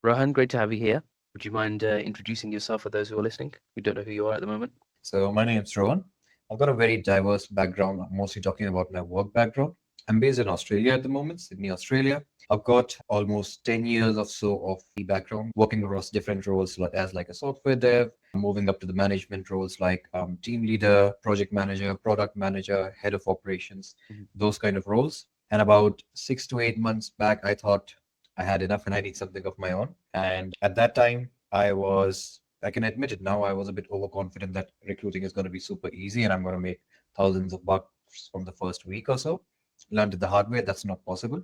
Rohan, great to have you here. Would you mind introducing yourself for those who are listening who don't know who you are at the moment? So my name is Rohan. I've got a very diverse background. I'm mostly talking about my work background. I'm based in Australia at the moment, Sydney, Australia. I've got almost 10 years or so of the background working across different roles as like a software dev, moving up to the management roles like team leader, project manager, product manager, head of operations, Mhm. those kind of roles. And about 6 to 8 months back, I thought I had enough and I need something of my own. And at that time, I can admit it now, I was a bit overconfident that recruiting is going to be super easy and I'm going to make thousands of bucks from the first week or so. Learned it the hard way. That's not possible.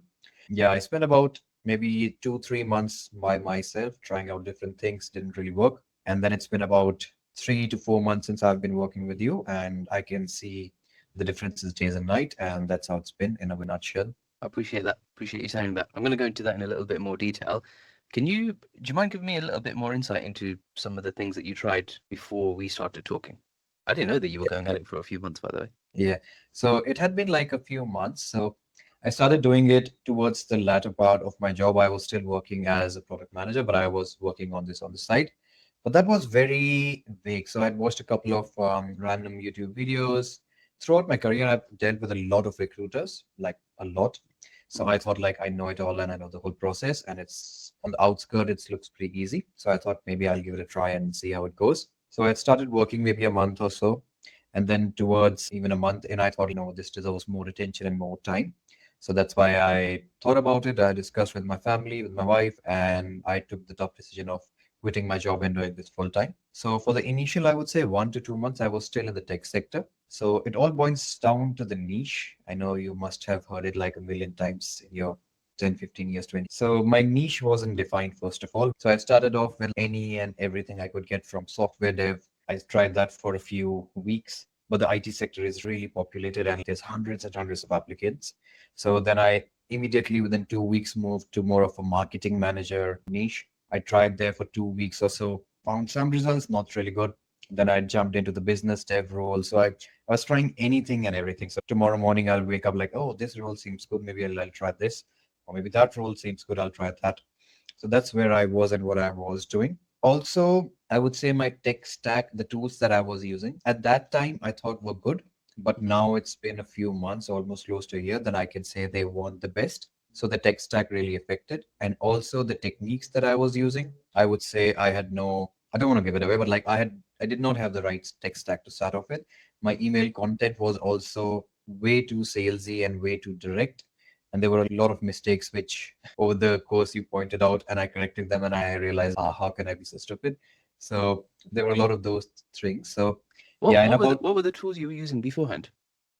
Yeah, I spent about maybe 2, 3 months by myself trying out different things, didn't really work. And then it's been about 3 to 4 months since I've been working with you, and I can see the differences days and night. And that's how it's been in a nutshell. I appreciate that. Appreciate you saying that. I'm going to go into that in a little bit more detail. Do you mind giving me a little bit more insight into some of the things that you tried before we started talking? I didn't know that you were going at it for a few months, by the way. Yeah. So it had been like a few months. So I started doing it towards the latter part of my job. I was still working as a product manager, but I was working on this on the side. But that was very vague. So I'd watched a couple of random YouTube videos. Throughout my career, I've dealt with a lot of recruiters, like a lot. So I thought like I know it all and I know the whole process, and it's on the outskirt, it looks pretty easy. So I thought maybe I'll give it a try and see how it goes. So I started working maybe a month or so. And then towards even a month in, I thought, this deserves more attention and more time. So that's why I thought about it. I discussed with my family, with my wife, and I took the tough decision of quitting my job and doing this full time. So for the initial, I would say 1 to 2 months, I was still in the tech sector. So it all boils down to the niche. I know you must have heard it like a million times in your 10, 15 years, 20. So my niche wasn't defined, first of all. So I started off with any and everything I could get from software dev. I tried that for a few weeks, but the IT sector is really populated and there's hundreds and hundreds of applicants. So then I immediately within 2 weeks moved to more of a marketing manager niche. I tried there for 2 weeks or so, found some results, not really good. Then I jumped into the business dev role. So I was trying anything and everything. So tomorrow morning I'll wake up like, oh, this role seems good. Maybe I'll try this. Or maybe that role seems good. I'll try that. So that's where I was and what I was doing. Also, I would say my tech stack, the tools that I was using at that time, I thought were good. But now it's been a few months, almost close to a year, then I can say they weren't the best. So the tech stack really affected. And also the techniques that I was using, I would say I don't want to give it away, but like I did not have the right tech stack to start off with. My email content was also way too salesy and way too direct. And there were a lot of mistakes which over the course you pointed out, and I corrected them, and I realized, how can I be so stupid? So there were a lot of those things. So What yeah, and what were the, about what were the tools you were using beforehand?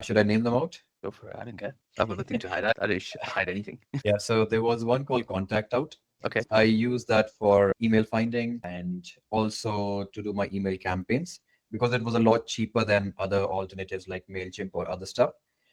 should I name them out? Go for it. I don't care. I've got nothing to hide. I didn't hide anything. Yeah, so there was one called Contact Out. Okay. I use that for email finding and also to do my email campaigns because it was a lot cheaper than other alternatives like MailChimp or other stuff.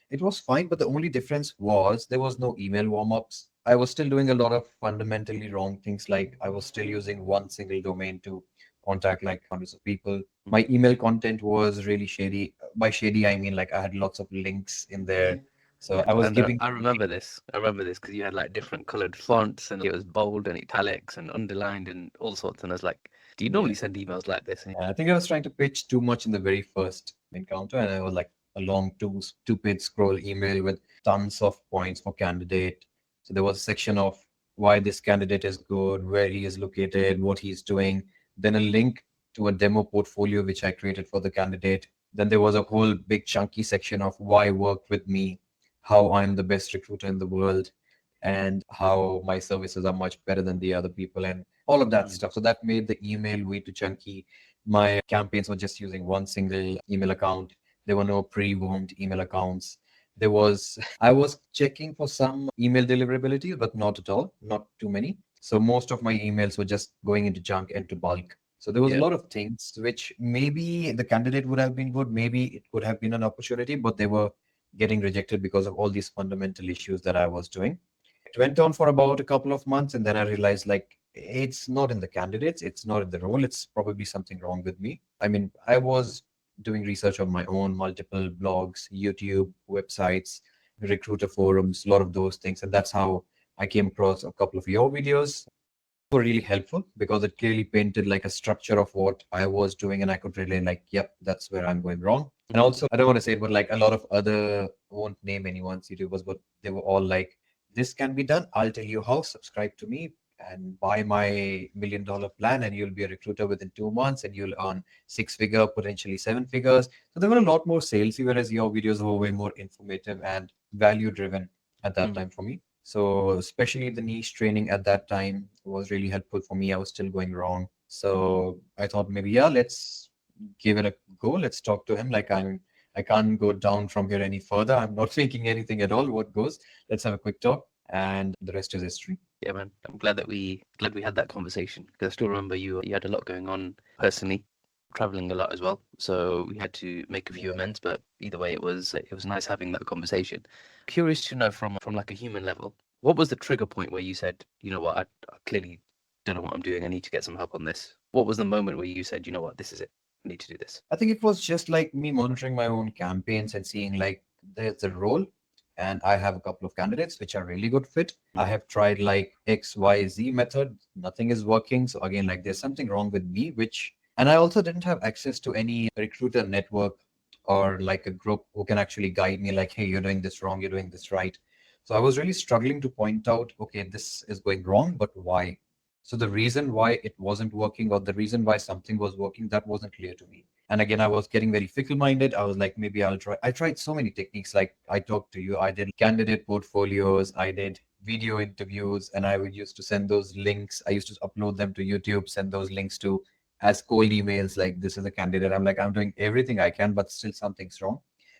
It was fine, but the only difference was there was no email warm-ups. I was still doing a lot of fundamentally wrong things, like I was still using one single domain to contact like hundreds of people. Mm. My email content was really shady. By shady, I mean like I had lots of links in there. So I was And giving I remember this. I remember this because you had like different colored fonts and it was bold and italics and underlined and all sorts. And I was like, do you yeah. normally send emails like this? Yeah, I think I was trying to pitch too much in the very first encounter, and it was like a long two-page scroll email with tons of points for candidate. So there was a section of why this candidate is good, where he is located, what he's doing, then a link to a demo portfolio which I created for the candidate. Then there was a whole big chunky section of why work with me, how I'm the best recruiter in the world, and how my services are much better than the other people, and all of that Mm. stuff. So that made the email way too chunky. My campaigns were just using one single email account. There were no pre-warmed email accounts. I was checking for some email deliverability, but not at all, not too many. So most of my emails were just going into junk and to bulk. So there was a Yeah. lot of things which maybe the candidate would have been good, maybe it could have been an opportunity, but they were getting rejected because of all these fundamental issues that I was doing. It went on for about a couple of months, and then I realized like it's not in the candidates, it's not in the role, it's probably something wrong with me. I mean, I was doing research on my own, multiple blogs, YouTube, websites, recruiter forums, a lot of those things. And that's how I came across a couple of your videos. were really helpful because it clearly painted like a structure of what I was doing, and I could really like, yep, that's where I'm going wrong. And also, I don't want to say it, but like a lot of other, won't name anyone's YouTubers, but they were all like, this can be done. I'll tell you how. Subscribe to me and buy my $1 million plan, and you'll be a recruiter within 2 months, and you'll earn six-figure, potentially seven figures. So there were a lot more salesy, whereas your videos were way more informative and value driven at that Mm. time for me. So especially the niche training at that time was really helpful for me. I was still going wrong. So I thought maybe, yeah, let's give it a go. Let's talk to him. Like I can't go down from here any further. I'm not thinking anything at all. What goes? Let's have a quick talk. And the rest is history. Yeah, man. I'm glad we had that conversation because I still remember you had a lot going on personally, traveling a lot as well. So we had to make a few amends, but either way, it was nice having that conversation. Curious to know from like a human level, what was the trigger point where you said, you know what, I clearly don't know what I'm doing. I need to get some help on this. What was the moment where you said, you know what, this is it. I need to do this. I think it was just like me monitoring my own campaigns and seeing like there's a role, and I have a couple of candidates which are really good fit. I have tried like XYZ method, nothing is working. So again, like there's something wrong with me, which, and I also didn't have access to any recruiter network or like a group who can actually guide me like, hey, you're doing this wrong, you're doing this right. So I was really struggling to point out, okay, this is going wrong, but why? So the reason why it wasn't working or the reason why something was working, that wasn't clear to me. And again, I was getting very fickle minded. I was like, maybe I'll try. I tried so many techniques. Like I talked to you, I did candidate portfolios, I did video interviews, and I would used to send those links. I used to upload them to YouTube, send those links to as cold emails, like this is a candidate. I'm like, I'm doing everything I can, but still something's wrong.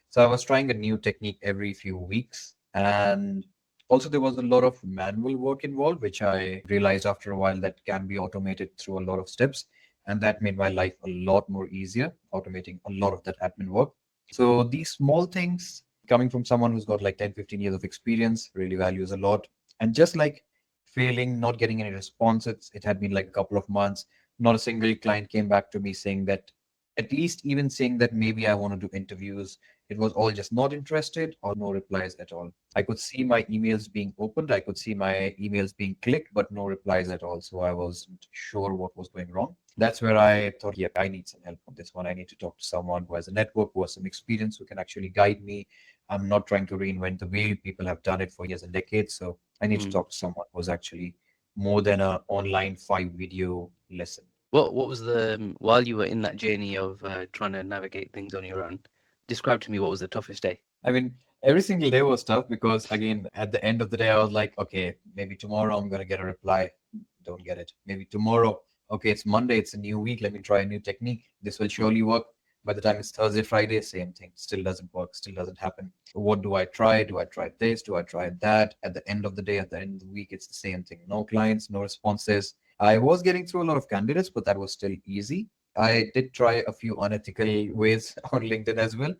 So I was trying a new technique every few weeks. And also, there was a lot of manual work involved, which I realized after a while that can be automated through a lot of steps. And that made my life a lot more easier, automating a lot of that admin work. So these small things coming from someone who's got like 10, 15 years of experience really values a lot. And just like failing, not getting any responses, it had been like a couple of months. Not a single client came back to me saying that, at least even saying that maybe I want to do interviews. It was all just not interested or no replies at all. I could see my emails being opened. I could see my emails being clicked, but no replies at all. So I wasn't sure what was going wrong. That's where I thought, yeah, I need some help on this one. I need to talk to someone who has a network, who has some experience, who can actually guide me. I'm not trying to reinvent the wheel. People have done it for years and decades. So I need to Mm. talk to someone who's actually more than a online 5 video lesson. What was the while you were in that journey of trying to navigate things on your own? Describe to me what was the toughest day. I mean, every single day was tough because, again, at the end of the day, I was like, okay, maybe tomorrow I'm going to get a reply. Don't get it. Maybe tomorrow, okay, it's Monday, it's a new week. Let me try a new technique. This will surely work. By the time it's Thursday, Friday, same thing. Still doesn't work, still doesn't happen. What do I try? Do I try this? Do I try that? At the end of the day, at the end of the week, it's the same thing. No clients, no responses. I was getting through a lot of candidates, but that was still easy. I did try a few unethical ways on LinkedIn as well,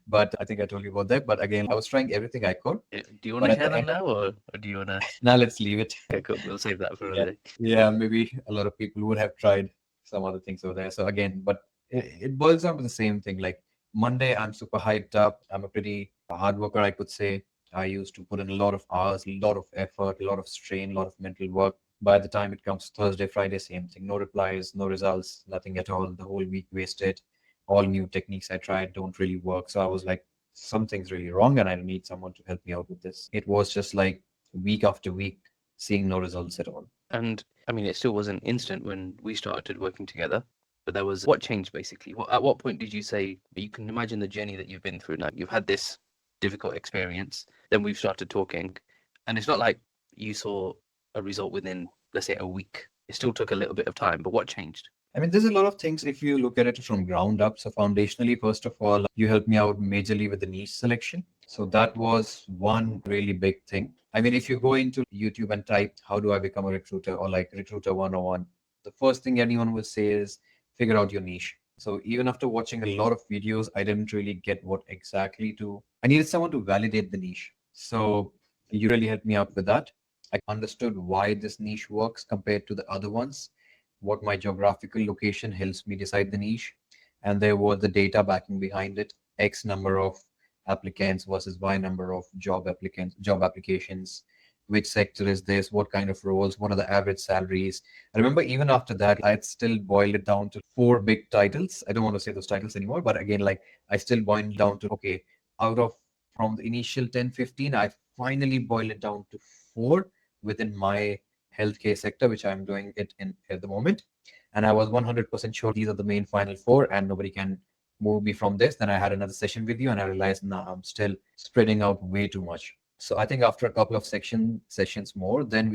but I think I told you about that. But again, I was trying everything I could. Do you want But to at share the them end of now, or do you want to? now, let's leave it. Okay, cool. We'll save that for Yeah, another day. yeah, maybe a lot of people would have tried some other things over there. So again, but it boils down to the same thing. Like Monday, I'm super hyped up. I'm a pretty hard worker, I could say. I used to put in a lot of hours, a lot of effort, a lot of strain, a lot of mental work. By the time it comes Thursday, Friday, same thing. No replies, no results, nothing at all. The whole week wasted. All new techniques I tried don't really work. So I was like, something's really wrong, and I need someone to help me out with this. It was just like week after week, seeing no results at all. And I mean, it still wasn't instant when we started working together, but there was what changed basically. At what point did you say you can imagine the journey that you've been through now? You've had this difficult experience, then we've started talking, and it's not like you saw a result within, let's say, a week. It still took a little bit of time, but what changed? I mean, there's a lot of things if you look at it from ground up. So foundationally, first of all, you helped me out majorly with the niche selection. So that was one really big thing. I mean, if you go into YouTube and type, how do I become a recruiter, or like recruiter 101, the first thing anyone will say is figure out your niche. So even after watching a lot of videos, I didn't really get what exactly to, I needed someone to validate the niche. So you really helped me out with that. I understood why this niche works compared to the other ones, what my geographical location helps me decide the niche, and there was the data backing behind it, X number of applicants versus Y number of job applications, which sector is this, what kind of roles, what are the average salaries. I remember even after that, I had still boiled it down to four big titles. I don't want to say those titles anymore, but again, like I still boiled it down to, okay, out of from the initial 10, 15, I finally boiled it down to four within my healthcare sector, which I'm doing it in at the moment. And I was 100% sure these are the main final four and nobody can move me from this. Then I had another session with you and I realized, nah, I'm still spreading out way too much. So I think after a couple of sessions more, then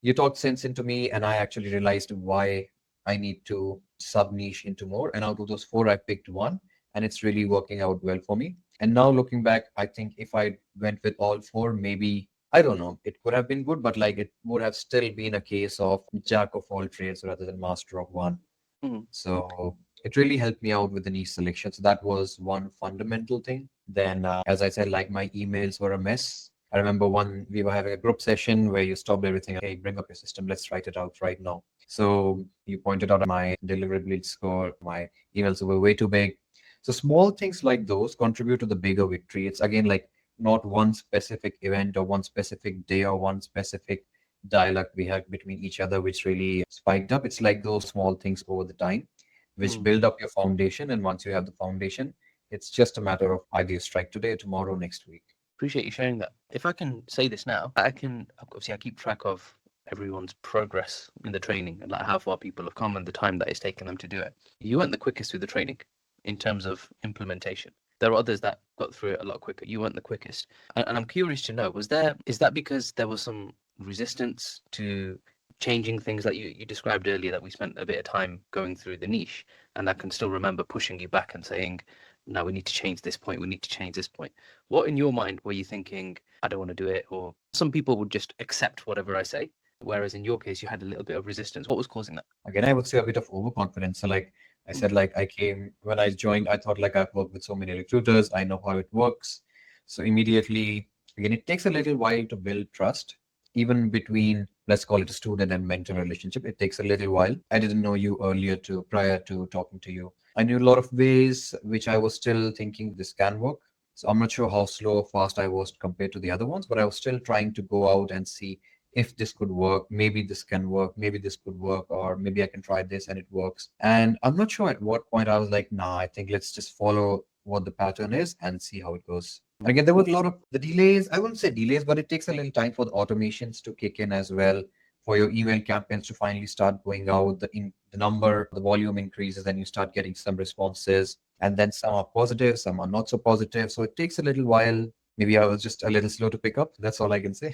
you talked sense into me, and I actually realized why I need to sub niche into more. And out of those four, I picked one, and it's really working out well for me. And now looking back, I think if I went with all four, maybe I don't know, it could have been good, but like it would have still been a case of jack of all trades rather than master of one. Mhm. So it really helped me out with the niche selection. So that was one fundamental thing. Then, as I said, like my emails were a mess. I remember one, we were having a group session where you stopped everything. Hey, bring up your system. Let's write it out right now. So you pointed out my deliverability score, my emails were way too big. So small things like those contribute to the bigger victory. It's again like not one specific event or one specific day or one specific dialogue we had between each other, which really spiked up. It's like those small things over the time, which Mm. build up your foundation. And once you have the foundation, it's just a matter of either you strike today, tomorrow, next week. Appreciate you sharing that. If I can say this now, I can obviously I keep track of everyone's progress in the training and like how far people have come and the time that it's taken them to do it. You weren't the quickest with the training in terms of implementation. There are others that got through it a lot quicker. You weren't the quickest. And I'm curious to know, is that because there was some resistance to changing things that you described earlier that we spent a bit of time going through the niche and I can still remember pushing you back and saying, no, we need to change this point, we need to change this point. What in your mind were you thinking, I don't want to do it? Or some people would just accept whatever I say, whereas in your case, you had a little bit of resistance. What was causing that? Again, I would say a bit of overconfidence. So, like I Mm. said, like I came when I joined, I thought like I've worked with so many recruiters, I know how it works. So immediately, again, it takes a little while to build trust, even between, let's call it a student and mentor relationship. It takes a little while. I didn't know you earlier to prior to talking to you. I knew a lot of ways which I was still thinking this can work. So I'm not sure how slow or fast I was compared to the other ones, but I was still trying to go out and see if this could work, maybe this can work, maybe this could work, or maybe I can try this and it works. And I'm not sure at what point I was like, nah, I think let's just follow what the pattern is and see how it goes. And again, there were a lot of the delays. I wouldn't say delays, but it takes a little time for the automations to kick in as well, for your email campaigns to finally start going out. The number, the volume increases, and you start getting some responses. And then some are positive, some are not so positive. So it takes a little while. Maybe I was just a little slow to pick up. That's all I can say.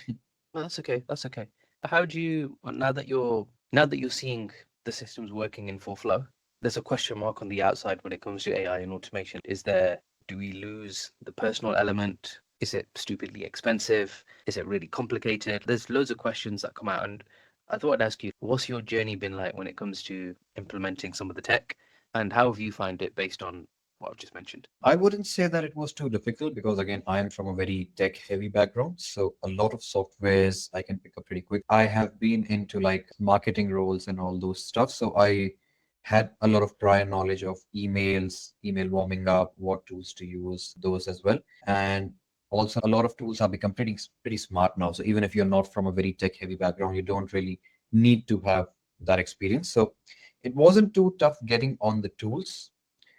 No, that's okay. That's okay. How do you now that you're seeing the systems working in full flow? There's a question mark on the outside when it comes to AI and automation. Do we lose the personal element? Is it stupidly expensive? Is it really complicated? There's loads of questions that come out, and I thought I'd ask you, what's your journey been like when it comes to implementing some of the tech, and how have you found it based on what I've just mentioned? I wouldn't say that it was too difficult because again, I am from a very tech heavy background. So a lot of softwares I can pick up pretty quick. I have been into like marketing roles and all those stuff. So I had a lot of prior knowledge of emails, email warming up, what tools to use, those as well. And also a lot of tools have become pretty smart now. So even if you're not from a very tech heavy background, you don't really need to have that experience. So it wasn't too tough getting on the tools.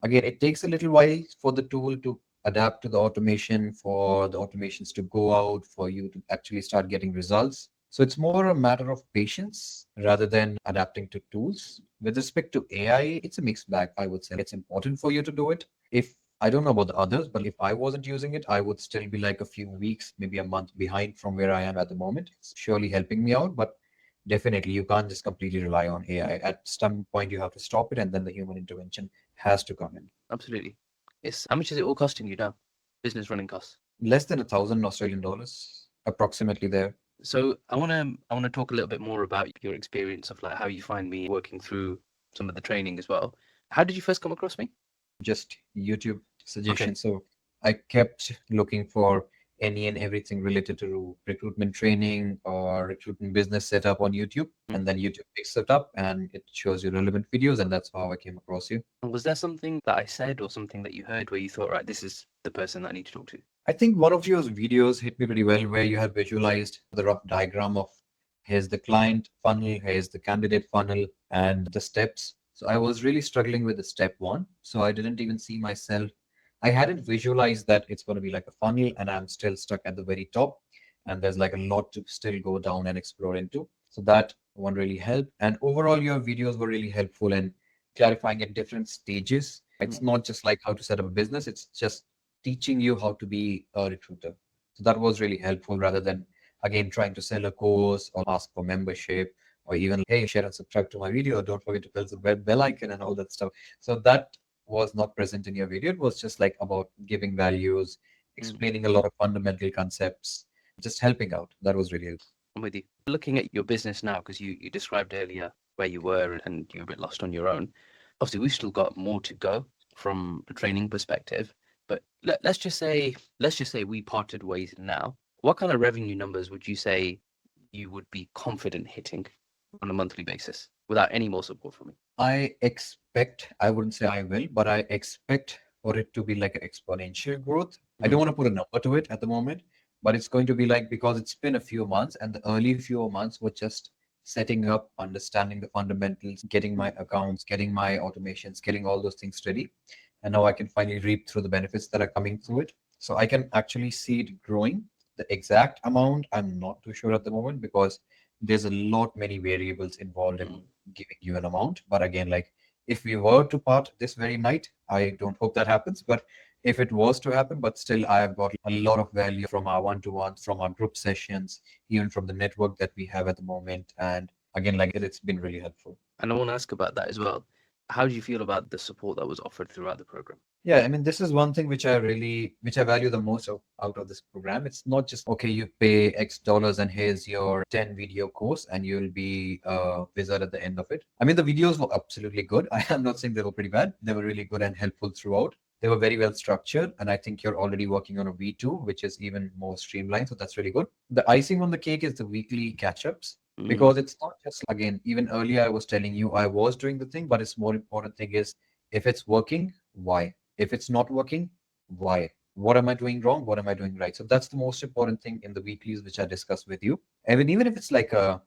Again, it takes a little while for the tool to adapt to the automation, for the automations to go out, for you to actually start getting results. So it's more a matter of patience rather than adapting to tools. With respect to AI, it's a mixed bag, I would say. It's important for you to do it. If I don't know about the others, but if I wasn't using it, I would still be like a few weeks, maybe a month behind from where I am at the moment. It's surely helping me out, but definitely you can't just completely rely on AI. At some point, you have to stop it, and then the human intervention has to come in. Absolutely. It's how much is it all costing you now? Business running costs. Less than 1,000 Australian dollars, approximately there. So I wanna talk a little bit more about your experience of like how you find me working through some of the training as well. How did you first come across me? Just YouTube Okay. suggestions. So I kept looking for any and everything related to recruitment training or recruitment business setup on YouTube. Mm. And then YouTube picks it up and it shows you relevant videos. And that's how I came across you. And was there something that I said or something that you heard where you thought, right, this is the person that I need to talk to? I think one of your videos hit me pretty well where you have visualized the rough diagram of here's the client funnel, here's the candidate funnel, and the steps. So I was really struggling with the step one. So I didn't even see myself. I hadn't visualized that it's going to be like a funnel and I'm still stuck at the very top. And there's like a lot to still go down and explore into. So that one really helped. And overall, your videos were really helpful in clarifying at different stages. It's Mm, not just like how to set up a business, it's just teaching you how to be a recruiter. So that was really helpful rather than again trying to sell a course or ask for membership or even hey share and subscribe to my video. Don't forget to press the bell icon and all that stuff. So that was not present in your video. It was just like about giving values, mm. explaining a lot of fundamental concepts, just helping out. That was really helpful. I'm with you. Looking at your business now, because you described earlier where you were and you were a bit lost on your own. Obviously, we've still got more to go from a training perspective. But let's just say we parted ways now. What kind of revenue numbers would you say you would be confident hitting on a monthly basis without any more support from me? I expect, I wouldn't say I will, but I expect for it to be like an exponential growth. I don't Mm, want to put a number to it at the moment, but it's going to be like because it's been a few months and the early few months were just setting up, understanding the fundamentals, getting my accounts, getting my automations, getting all those things ready. And now I can finally reap through the benefits that are coming through it. So I can actually see it growing. The exact amount, I'm not too sure at the moment because there's a lot many variables involved in mm, giving you an amount. But again, like if we were to part this very night, I don't hope that happens. But if it was to happen, but still, I have got a lot of value from our one-to-ones, from our group sessions, even from the network that we have at the moment. And again, like it's been really helpful. And I want to ask about that as well. How do you feel about the support that was offered throughout the program? Yeah, I mean, this is one thing which I value the most out of this program. It's not just, okay, you pay X dollars and here's your 10 video course and you'll be a wizard at the end of it. I mean, the videos were absolutely good. I am not saying they were pretty bad. They were really good and helpful throughout. They were very well structured. And I think you're already working on a V2, which is even more streamlined. So that's really good. The icing on the cake is the weekly catch-ups Mm, because it's not just, again, even earlier I was telling you I was doing the thing, but it's more important thing is if it's working, why? If it's not working, why? What am I doing wrong? What am I doing right? So that's the most important thing in the weeklies, which I discuss with you. And even if it's like a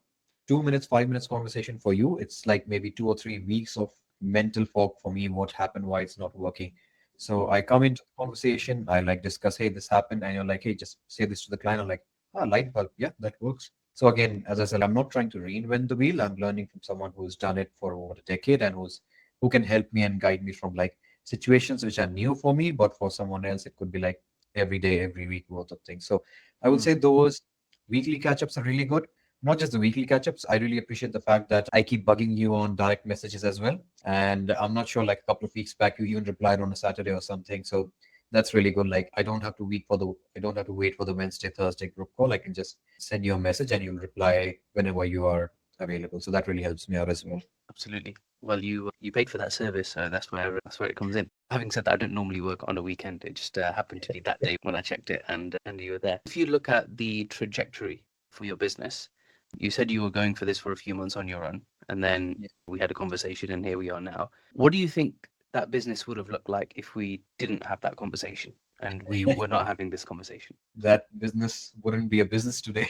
2 minutes, 5 minutes conversation for you, it's like maybe 2 or 3 weeks of mental fog for me, what happened, why it's not working. So mm, I come into the conversation, I like discuss, hey, this happened, and you're like, hey, just say this to the client. I'm like, ah, light bulb, yeah, that works. So again, as I said, I'm not trying to reinvent the wheel. I'm learning from someone who's done it for over a decade and who can help me and guide me from like situations which are new for me, but for someone else, it could be like every day, every week worth of things. So I would mm. say those weekly catch ups are really good. Not just the weekly catch ups. I really appreciate the fact that I keep bugging you on direct messages as well. And I'm not sure, like a couple of weeks back, you even replied on a Saturday or something. So that's really good. Like I don't have to wait for the Wednesday, Thursday group call. I can just send you a message and you'll reply whenever you are available. So that really helps me out as well. Absolutely. Well, you paid for that service, so that's where it comes in. Having said that, I don't normally work on a weekend. It just happened to be that day when I checked it, and you were there. If you look at the trajectory for your business, you said you were going for this for a few months on your own, and then Yeah. we had a conversation, and here we are now. What do you think that business would have looked like if we didn't have that conversation and we were not having this conversation? That business wouldn't be a business today.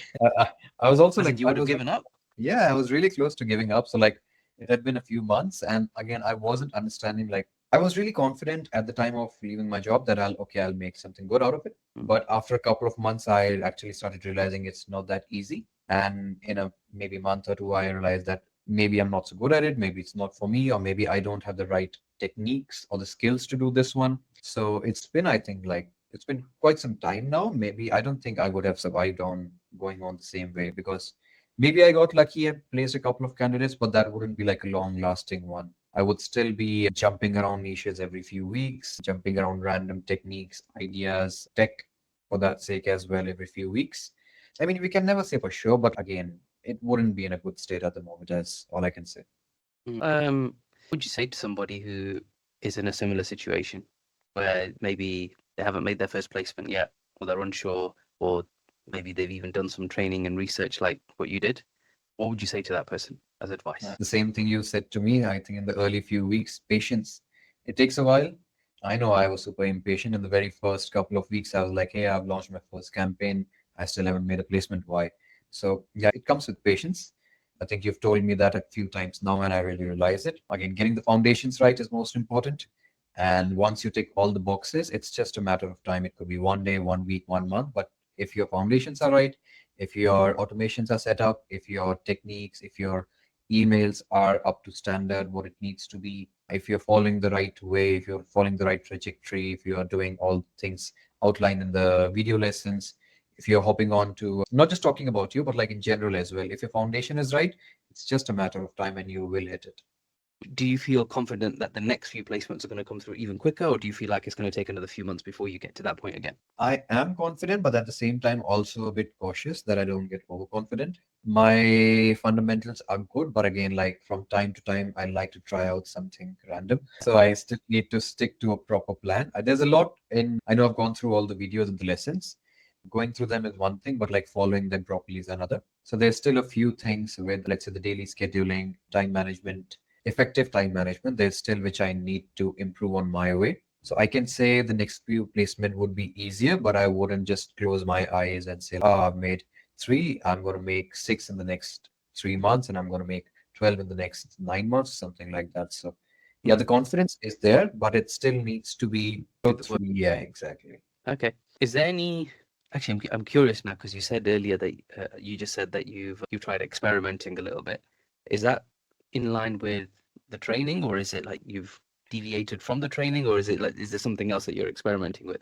I was also As in, like, you would have given up. yeah, I was really close to giving up. So like it had been a few months, and again, I wasn't understanding. Like I was really confident at the time of leaving my job that I'll make something good out of it. Mm, But after a couple of months, I actually started realizing it's not that easy. And in a maybe month or two, I realized that maybe I'm not so good at it. Maybe it's not for me, or maybe I don't have the right techniques or the skills to do this one. So it's been, I think, like it's been quite some time now. Maybe I don't think I would have survived on going on the same way because maybe I got lucky and placed a couple of candidates, but that wouldn't be like a long lasting one. I would still be jumping around niches every few weeks, jumping around random techniques, ideas, tech for that sake as well every few weeks. I mean, we can never say for sure, but again, it wouldn't be in a good state at the moment, as all I can say. mm. What would you say to somebody who is in a similar situation where maybe they haven't made their first placement yet, or they're unsure, or maybe they've even done some training and research like what you did? What would you say to that person as advice? The same thing you said to me, I think in the early few weeks, patience. It takes a while. I know I was super impatient in the very first couple of weeks. I was like, hey, I've launched my first campaign. I still haven't made a placement. Why? So, yeah, it comes with patience. I think you've told me that a few times now, and I really realize it. Again, getting the foundations right is most important. And once you tick all the boxes, it's just a matter of time. It could be 1 day, 1 week, 1 month. But if your foundations are right, if your automations are set up, if your techniques, if your emails are up to standard, what it needs to be, if you're following the right way, if you're following the right trajectory, if you are doing all things outlined in the video lessons, if you're hopping on to not just talking about you, but like in general as well, if your foundation is right, it's just a matter of time and you will hit it. Do you feel confident that the next few placements are going to come through even quicker, or do you feel like it's going to take another few months before you get to that point again? I am confident, but at the same time, also a bit cautious that I don't get overconfident. My fundamentals are good, but again, like from time to time, I like to try out something random. So I still need to stick to a proper plan. There's a lot in, I know I've gone through all the videos and the lessons. Going through them is one thing, but like following them properly is another. So there's still a few things with, let's say, the daily scheduling, time management, effective time management. There's still which I need to improve on my way. So I can say the next few placement would be easier, but I wouldn't just close my eyes and say, oh, I've made three, I'm going to make six in the next 3 months, and I'm going to make 12 in the next 9 months, something like that. So yeah, Mm. the confidence is there, but it still needs to be Do go the work. through. Yeah, exactly. Okay. Is there any? Actually, I'm curious now because you said earlier that you just said that you've tried experimenting a little bit. Is that in line with the training, or is it like you've deviated from the training, or is it like is there something else that you're experimenting with?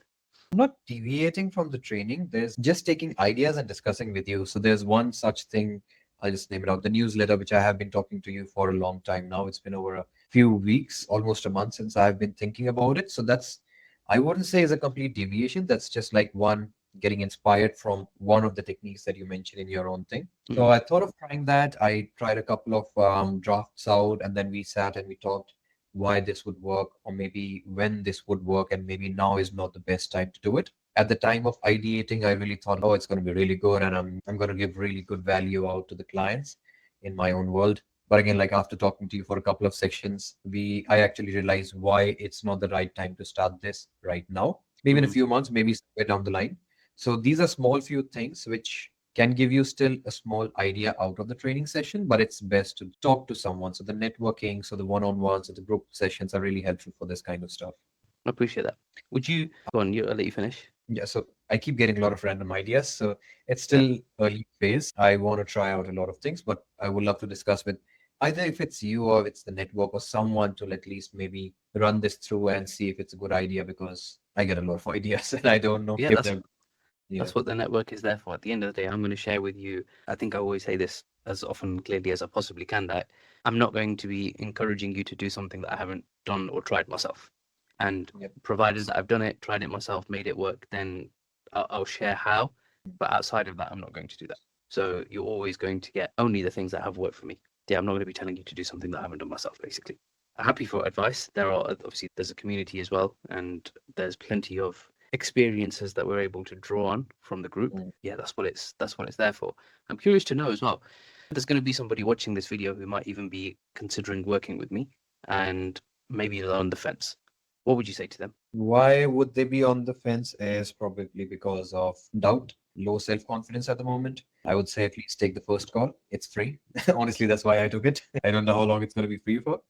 I'm not deviating from the training. There's just taking ideas and discussing with you. So there's one such thing, I'll just name it out, the newsletter, which I have been talking to you for a long time now. It's been over a few weeks, almost a month since I've been thinking about it. So that's, I wouldn't say is a complete deviation. That's just like one getting inspired from one of the techniques that you mentioned in your own thing. So Mm. I thought of trying that. I tried a couple of drafts out, and then we sat and we talked why this would work, or maybe when this would work, and maybe now is not the best time to do it. At the time of ideating, I really thought, oh, it's going to be really good, and I'm going to give really good value out to the clients in my own world. But again, like after talking to you for a couple of sections, I actually realized why it's not the right time to start this right now. Maybe in a Mm. few months, maybe somewhere down the line. So these are small few things which can give you still a small idea out of the training session, but it's best to talk to someone. So the networking, so the one-on-ones, or the group sessions are really helpful for this kind of stuff. I appreciate that. Would you go on? I'll let you finish. Yeah, so I keep getting a lot of random ideas. So it's Yeah. still early phase. I want to try out a lot of things, but I would love to discuss with either if it's you or if it's the network or someone to at least maybe run this through and see if it's a good idea, because I get a lot of ideas and I don't know Yeah, if they're, yeah. that's what the network is there for. At the end of the day, I'm going to share with you. I think I always say this as often clearly as I possibly can, that I'm not going to be encouraging you to do something that I haven't done or tried myself. And Yep. provided that I've done it, tried it myself, made it work, then I'll share how. But outside of that, I'm not going to do that. So you're always going to get only the things that have worked for me. Yeah, I'm not going to be telling you to do something that I haven't done myself, basically. I'm happy for advice. There are obviously there's a community as well, and there's plenty of experiences that we're able to draw on from the group. Mm. Yeah, that's what it's there for. I'm curious to know as well. There's going to be somebody watching this video who might even be considering working with me, and maybe they're on the fence. What would you say to them? Why would they be on the fence is probably because of doubt, low self-confidence at the moment. I would say at least take the first call. It's free. Honestly, that's why I took it. I don't know how long it's going to be free for.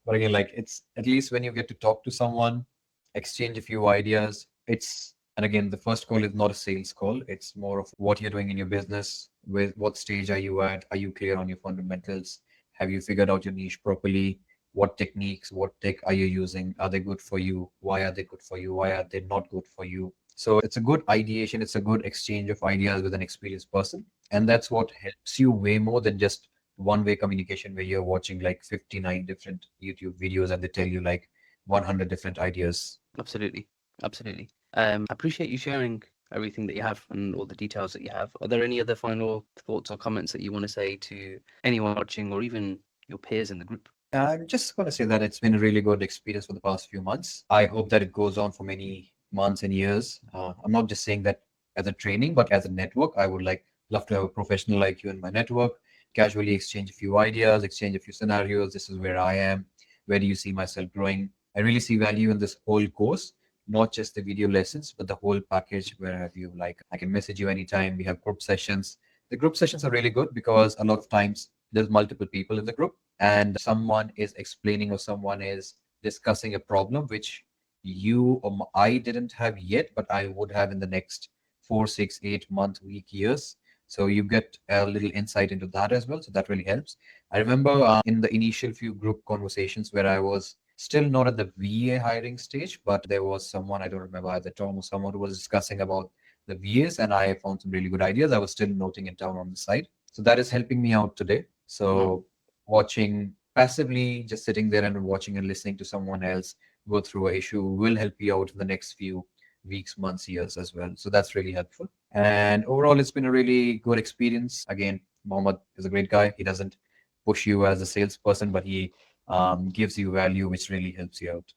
But again, like it's at least when you get to talk to someone, exchange a few ideas, and again, the first call is not a sales call. It's more of what you're doing in your business, with what stage are you at? Are you clear on your fundamentals? Have you figured out your niche properly? What techniques, what tech are you using? Are they good for you? Why are they good for you? Why are they not good for you? So it's a good ideation, it's a good exchange of ideas with an experienced person. And that's what helps you way more than just one-way communication where you're watching like 59 different YouTube videos and they tell you like 100 different ideas. Absolutely, absolutely. I appreciate you sharing everything that you have and all the details that you have. Are there any other final thoughts or comments that you want to say to anyone watching, or even your peers in the group? I'm just going to say that it's been a really good experience for the past few months. I hope that it goes on for many months and years. I'm not just saying that as a training, but as a network. I would love to have a professional like you in my network, casually exchange a few ideas, exchange a few scenarios. This is where I am. Where do you see myself growing? I really see value in this whole course, not just the video lessons, but the whole package where have you like I can message you anytime. We have group sessions. The group sessions are really good because a lot of times there's multiple people in the group and someone is explaining or someone is discussing a problem which you or I didn't have yet, but I would have in the next 4, 6, 8 month, week, years. So you get a little insight into that as well. So that really helps. I remember in the initial few group conversations where I was still not at the VA hiring stage, but there was someone, I don't remember either Tom or someone who was discussing about the VAs, and I found some really good ideas. I was still noting it down on the side. So that is helping me out today. Wow. So watching passively, just sitting there and watching and listening to someone else go through an issue will help you out in the next few weeks, months, years as well. So that's really helpful. And overall, it's been a really good experience. Again, Mohammed is a great guy. He doesn't push you as a salesperson, but he gives you value, which really helps you out.